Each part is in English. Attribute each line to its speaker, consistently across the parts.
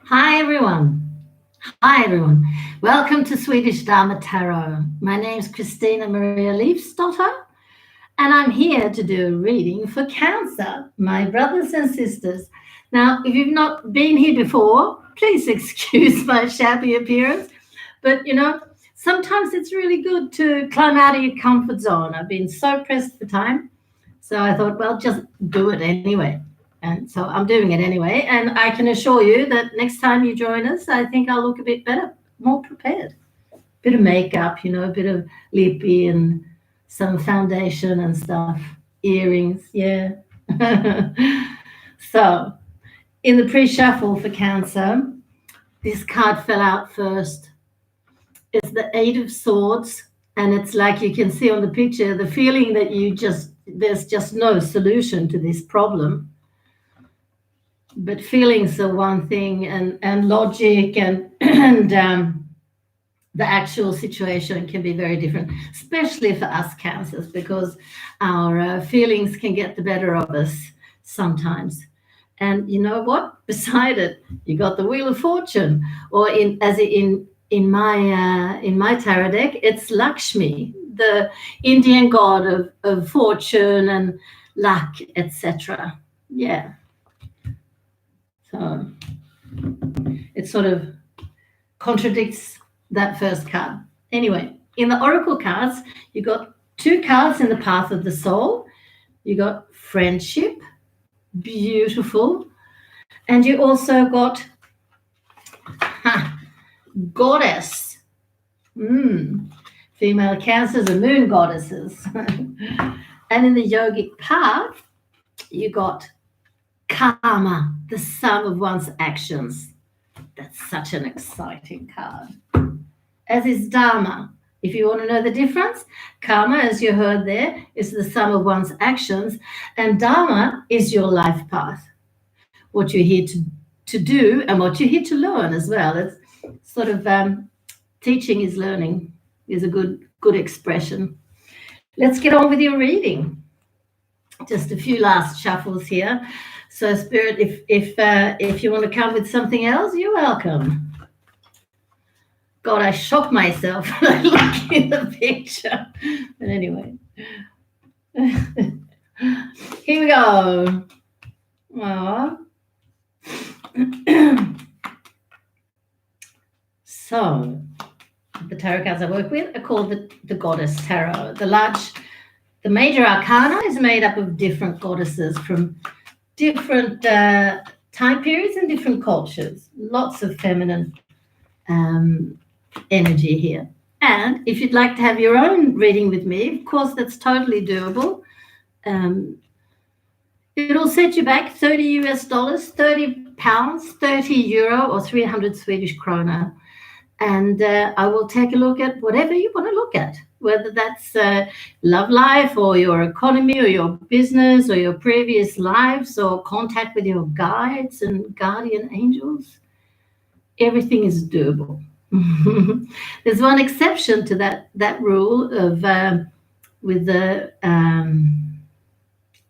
Speaker 1: Hi everyone. Hi everyone. Welcome to Swedish Dharma Tarot. My name is christinamarialeifsdotter, and I'm here to do a reading for Cancer, my brothers and sisters. Now, if you've not been here before, please excuse my shabby appearance, but sometimes it's really good to climb out of your comfort zone. I've been so pressed for time, so I thought, well, just do it anyway. And so I'm doing it anyway. And I can assure you that next time you join us, I think I'll look a bit better, more prepared. Bit of makeup, a bit of lippy and some foundation and stuff, earrings, yeah. So, in the pre shuffle for Cancer, this card fell out first. It's the Eight of Swords. And it's like you can see on the picture, the feeling that there's just no solution to this problem. But feelings are one thing, and logic and the actual situation can be very different, especially for us Cancers, because our feelings can get the better of us sometimes. And you know what? Beside it, you got the Wheel of Fortune, or in my tarot deck, it's Lakshmi, the Indian god of fortune and luck, etc. Yeah. So it sort of contradicts that first card. Anyway, in the Oracle cards, you got two cards in the Path of the Soul. You got Friendship, beautiful. And you also got Goddess. Female Cancers are moon goddesses. And in the Yogic path, you got Karma, the sum of one's actions. That's such an exciting card. As is Dharma. If you want to know the difference, Karma, as you heard there, is the sum of one's actions, and Dharma is your life path, what you're here to do and what you're here to learn as well. It's sort of teaching is learning is a good expression. Let's get on with your reading. Just a few last shuffles here. So, Spirit, if you want to come with something else, you're welcome. God, I shocked myself looking at the picture. But anyway, here we go. So, the tarot cards I work with are called the Goddess Tarot. The major arcana is made up of different goddesses from different time periods and different cultures. Lots of feminine energy here. And if you'd like to have your own reading with me, of course, that's totally doable. It'll set you back $30 US, £30, 30 euro, or 300 Swedish krona. And I will take a look at whatever you want to look at, whether that's love life or your economy or your business or your previous lives or contact with your guides and guardian angels. Everything is doable. There's one exception to that rule of with the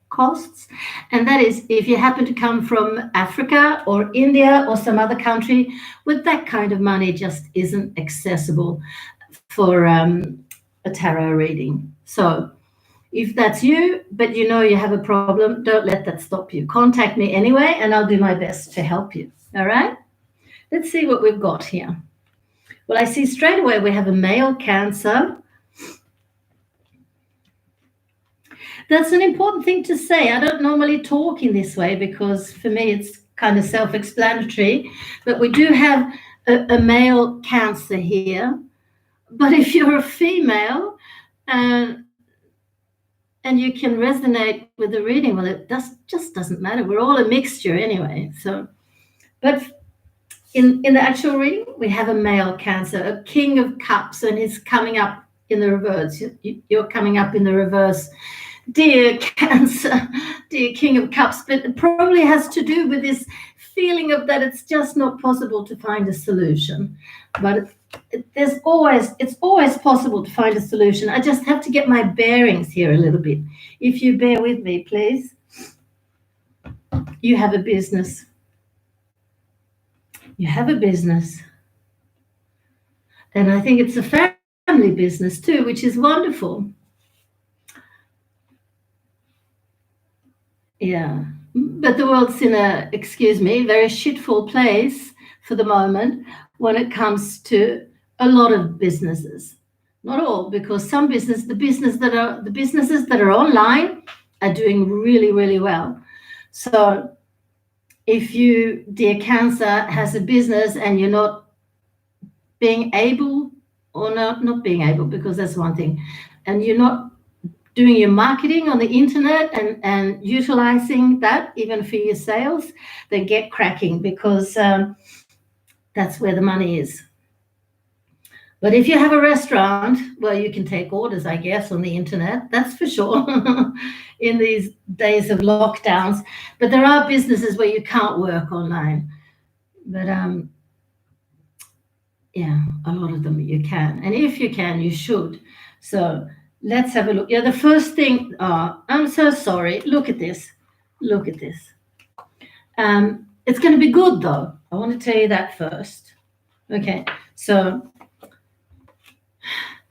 Speaker 1: costs, and that is if you happen to come from Africa or India or some other country, with that kind of money just isn't accessible for a tarot reading. So if that's you, but you know you have a problem, don't let that stop you. Contact me anyway, and I'll do my best to help you. All right? Let's see what we've got here. Well, I see straight away we have a male Cancer. That's an important thing to say. I don't normally talk in this way because for me it's kind of self-explanatory, but we do have a male Cancer here. But if you're a female and you can resonate with the reading, well, it just doesn't matter. We're all a mixture anyway. So, but in the actual reading, we have a male Cancer, a King of Cups, and he's coming up in the reverse. You're coming up in the reverse. Dear Cancer, dear King of Cups, but it probably has to do with this feeling of that it's just not possible to find a solution. But it's always possible to find a solution. I just have to get my bearings here a little bit. If you bear with me, please. You have a business. You have a business. And I think it's a family business too, which is wonderful. Yeah. But the world's in a, excuse me, very shitful place for the moment when it comes to a lot of businesses. Not all, because the businesses that are online are doing really, really well. So if you, dear Cancer, has a business and you're not being able, or not being able, because that's one thing, and you're not doing your marketing on the internet and utilizing that even for your sales, then get cracking, because that's where the money is. But if you have a restaurant, well, you can take orders, I guess, on the internet, that's for sure, in these days of lockdowns. But there are businesses where you can't work online. But yeah, a lot of them you can. And if you can, you should. So let's have a look. Yeah, the first thing, I'm so sorry. Look at this. Look at this. It's going to be good, though. I want to tell you that first. Okay, so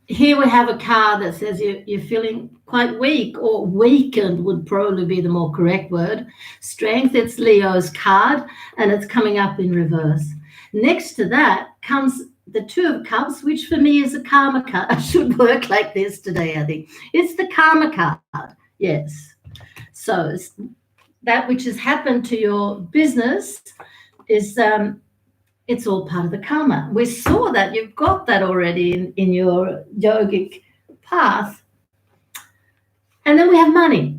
Speaker 1: here we have a card that says you're feeling quite weak, or weakened would probably be the more correct word. Strength, it's Leo's card, and it's coming up in reverse. Next to that comes the Two of Cups, which for me is a karma card. I should work like this today, I think. It's the karma card, yes. So that which has happened to your business is it's all part of the karma. We saw that. You've got that already in your yogic path. And then we have money.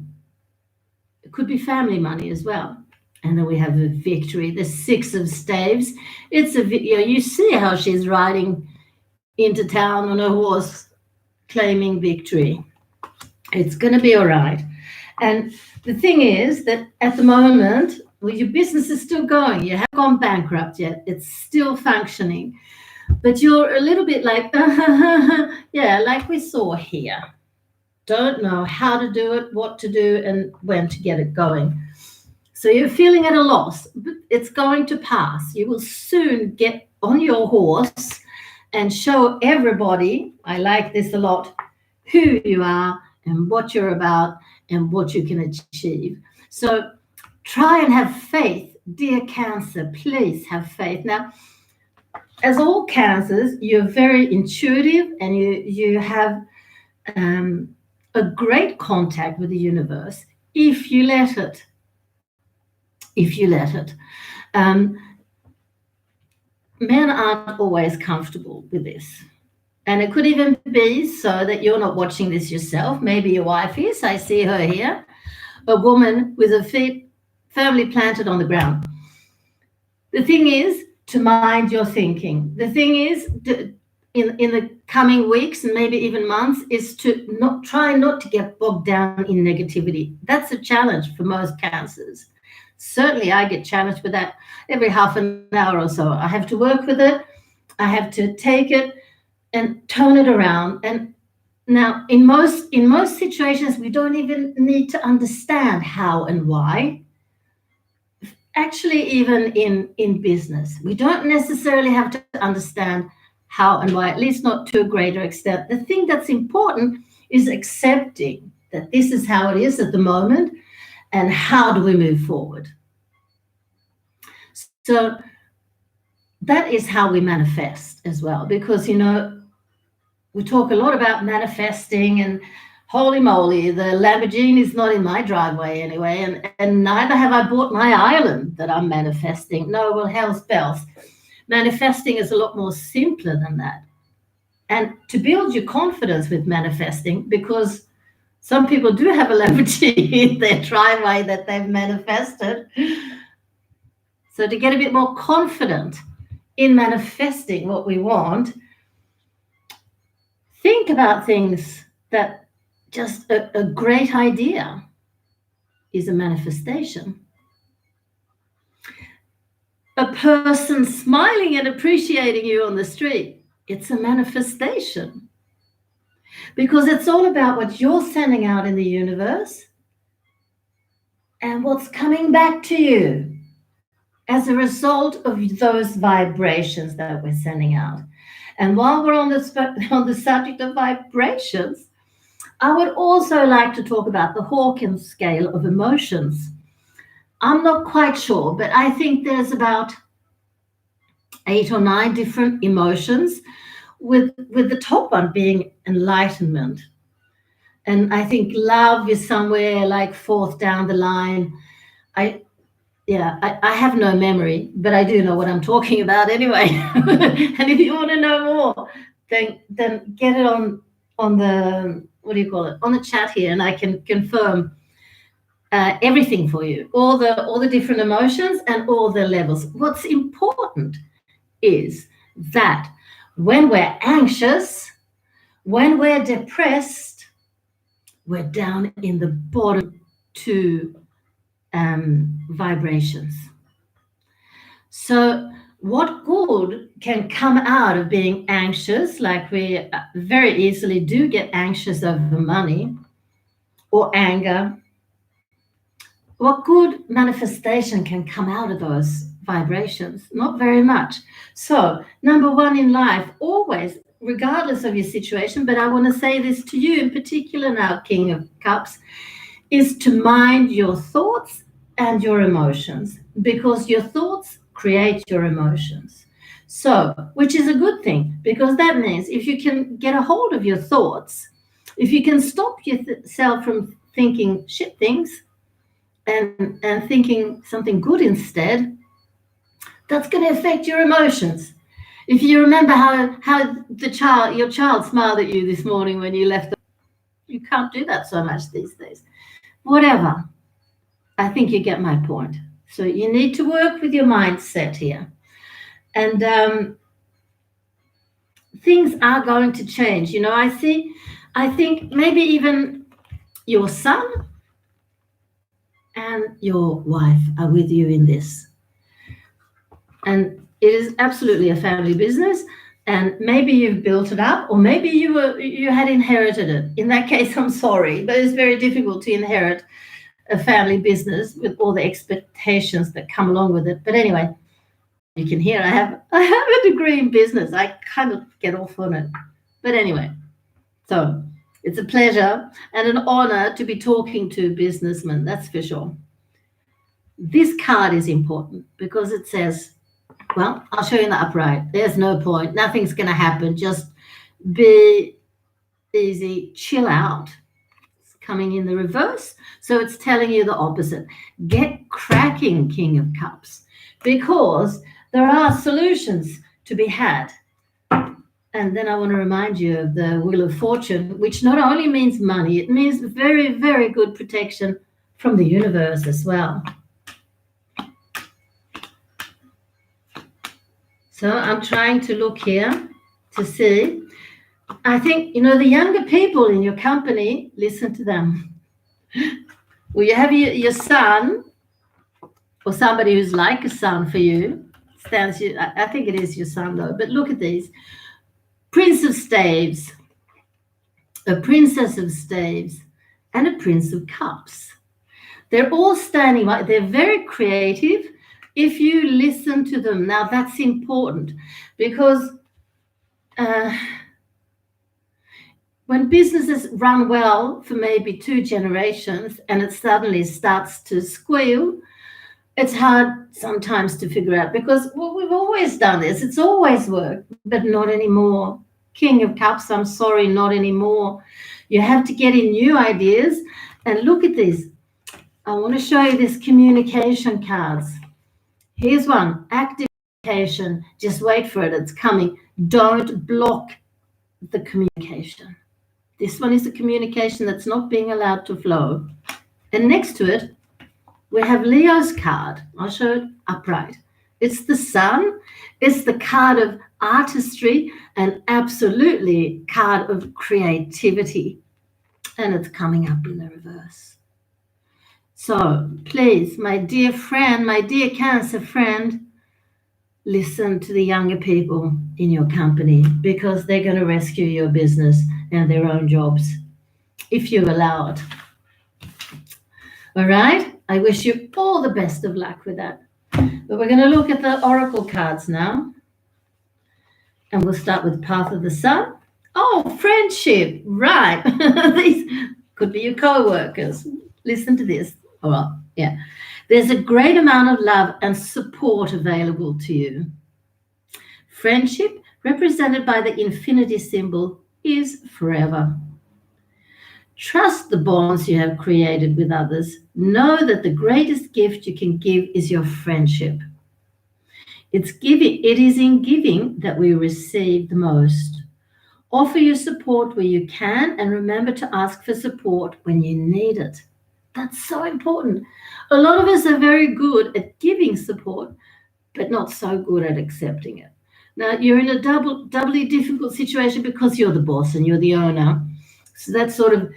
Speaker 1: It could be family money as well. And then we have a victory, the Six of Staves. It's you see how she's riding into town on a horse claiming victory. It's going to be all right. And the thing is that at the moment, well, your business is still going. You haven't gone bankrupt yet. It's still functioning. But you're a little bit like, yeah, like we saw here. Don't know how to do it, what to do, and when to get it going. So you're feeling at a loss, but it's going to pass. You will soon get on your horse and show everybody, I like this a lot, who you are and what you're about and what you can achieve. So try and have faith, dear Cancer, please have faith. Now, as all Cancers, you're very intuitive and you have a great contact with the universe if you let it. If you let it. Men aren't always comfortable with this. And it could even be so that you're not watching this yourself. Maybe your wife is. I see her here. A woman with her feet firmly planted on the ground. The thing is to mind your thinking. The thing is, in the coming weeks and maybe even months, is to try not to get bogged down in negativity. That's a challenge for most Cancers. Certainly, I get challenged with that every half an hour or so. I have to work with it. I have to take it and turn it around. And now, in most situations, we don't even need to understand how and why. Actually, even in business, we don't necessarily have to understand how and why, at least not to a greater extent. The thing that's important is accepting that this is how it is at the moment. And how do we move forward? So that is how we manifest as well, because, we talk a lot about manifesting, and holy moly, the Lamborghini is not in my driveway anyway, and neither have I bought my island that I'm manifesting. No, well, hell's bells. Manifesting is a lot more simpler than that. And to build your confidence with manifesting, because some people do have a Lamborghini in their driveway that they've manifested. So to get a bit more confident in manifesting what we want, think about things that just a great idea is a manifestation. A person smiling and appreciating you on the street, it's a manifestation. Because it's all about what you're sending out in the universe and what's coming back to you. as a result of those vibrations that we're sending out. And while we're on on the subject of vibrations, I would also like to talk about the Hawkins scale of emotions. I'm not quite sure, but I think there's about 8 or 9 different emotions, with the top one being enlightenment. And I think love is somewhere like fourth down the line. I I have no memory, but I do know what I'm talking about anyway. And if you want to know more, then get it on the, what do you call it, on the chat here, and I can confirm everything for you, all the different emotions and all the levels. What's important is that when we're anxious, when we're depressed, we're down in the bottom two vibrations. So, what good can come out of being anxious? Like, we very easily do get anxious over money or anger. What good manifestation can come out of those vibrations? Not very much. So, number one in life, always, regardless of your situation, but I want to say this to you in particular now, King of Cups, is to mind your thoughts and your emotions, because your thoughts create your emotions. So, which is a good thing, because that means if you can get a hold of your thoughts, if you can stop yourself from thinking shit things, and thinking something good instead, that's going to affect your emotions. If you remember how your child smiled at you this morning when you left, you can't do that so much these days. Whatever. I think you get my point. So you need to work with your mindset here. And things are going to change. You know, I think maybe even your son and your wife are with you in this. And it is absolutely a family business. And maybe you've built it up, or maybe you had inherited it. In that case, I'm sorry, but it's very difficult to inherit a family business with all the expectations that come along with it. But anyway, you can hear I have a degree in business. I kind of get off on it. But anyway, so it's a pleasure and an honor to be talking to businessmen, that's for sure. This card is important because it says, well, I'll show you in the upright. There's no point. Nothing's going to happen. Just be easy. Chill out. It's coming in the reverse. So it's telling you the opposite. Get cracking, King of Cups, because there are solutions to be had. And then I want to remind you of the Wheel of Fortune, which not only means money, it means very, very good protection from the universe as well. So I'm trying to look here to see. I think, you know, the younger people in your company, listen to them. Well, you have your son, or somebody who's like a son for you. I think it is your son, though. But look at these. Prince of Staves, a Princess of Staves, and a Prince of Cups. They're all standing right. They're very creative. If you listen to them, now that's important, because when businesses run well for maybe 2 generations and it suddenly starts to squeal, it's hard sometimes to figure out, because we've always done this. It's always worked, but not anymore. King of Cups, I'm sorry, not anymore. You have to get in new ideas. And look at this. I want to show you this communication cards. Here's one, active communication. Just wait for it, it's coming. Don't block the communication. This one is the communication that's not being allowed to flow. And next to it, we have Leo's card. I'll show it upright. It's the sun. It's the card of artistry and absolutely card of creativity. And it's coming up in the reverse. So please, my dear friend, my dear Cancer friend, listen to the younger people in your company, because they're going to rescue your business and their own jobs if you allow it. All right? I wish you all the best of luck with that. But we're going to look at the oracle cards now. And we'll start with Path of the Sun. Oh, friendship. Right. These could be your co-workers. Listen to this. All right. Yeah. There's a great amount of love and support available to you. Friendship, represented by the infinity symbol, is forever. Trust the bonds you have created with others. Know that the greatest gift you can give is your friendship. It is in giving that we receive the most. Offer your support where you can, and remember to ask for support when you need it. That's so important. A lot of us are very good at giving support, but not so good at accepting it. Now, you're in a doubly difficult situation because you're the boss and you're the owner. So that's sort of,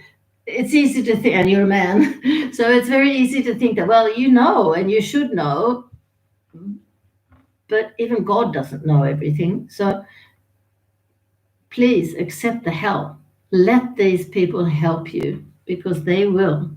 Speaker 1: it's easy to think, and you're a man. So it's very easy to think that, well, you know, and you should know, but even God doesn't know everything. So please accept the help. Let these people help you, because they will.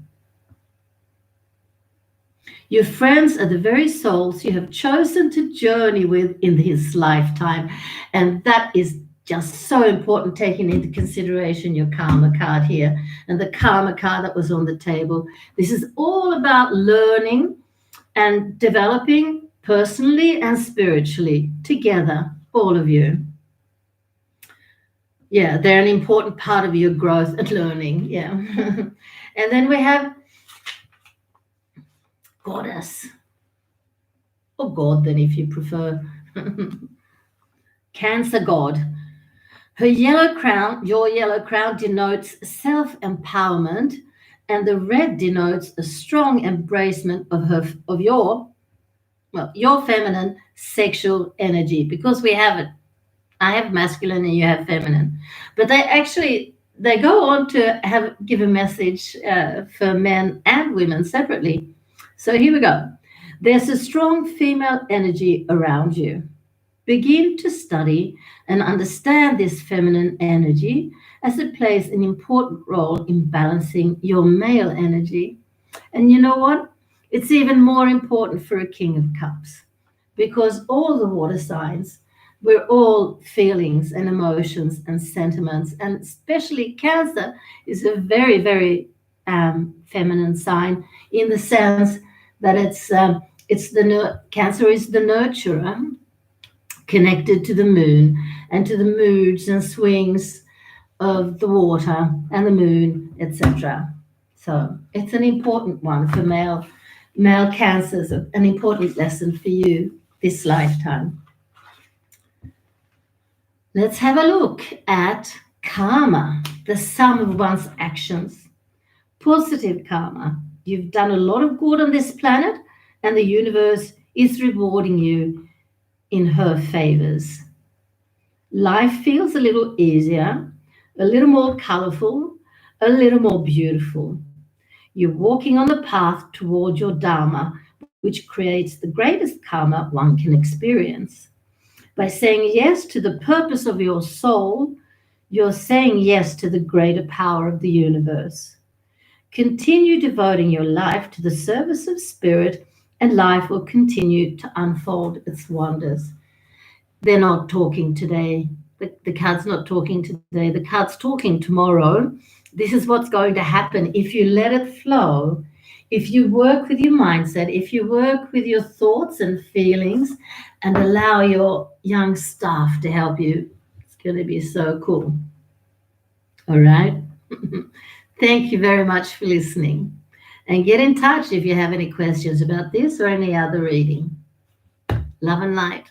Speaker 1: Your friends are the very souls you have chosen to journey with in this lifetime. And that is just so important, taking into consideration your karma card here and the karma card that was on the table. This is all about learning and developing personally and spiritually together, all of you. Yeah, they're an important part of your growth and learning. Yeah. And then we have Goddess, or God, then, if you prefer. Cancer God. Her yellow crown, your yellow crown, denotes self-empowerment, and the red denotes a strong embracement of your feminine sexual energy, because we have it. I have masculine and you have feminine. But they go on to give a message for men and women separately. So here we go. There's a strong female energy around you. Begin to study and understand this feminine energy, as it plays an important role in balancing your male energy. And you know what? It's even more important for a King of Cups, because all the water signs, we're all feelings and emotions and sentiments, and especially Cancer is a very, very feminine sign, in the sense that Cancer is the nurturer, connected to the moon and to the moods and swings of the water and the moon, etc. So it's an important one for male Cancers, an important lesson for you this lifetime. Let's have a look at karma, the sum of one's actions. Positive karma. You've done a lot of good on this planet, and the universe is rewarding you in her favors. Life feels a little easier, a little more colorful, a little more beautiful. You're walking on the path toward your Dharma, which creates the greatest karma one can experience. By saying yes to the purpose of your soul, you're saying yes to the greater power of the universe. Continue devoting your life to the service of spirit, and life will continue to unfold its wonders. They're not talking today. The card's not talking today. The card's talking tomorrow. This is what's going to happen if you let it flow. If you work with your mindset, if you work with your thoughts and feelings, and allow your young staff to help you, it's going to be so cool. All right. Thank you very much for listening. And get in touch if you have any questions about this or any other reading. Love and light.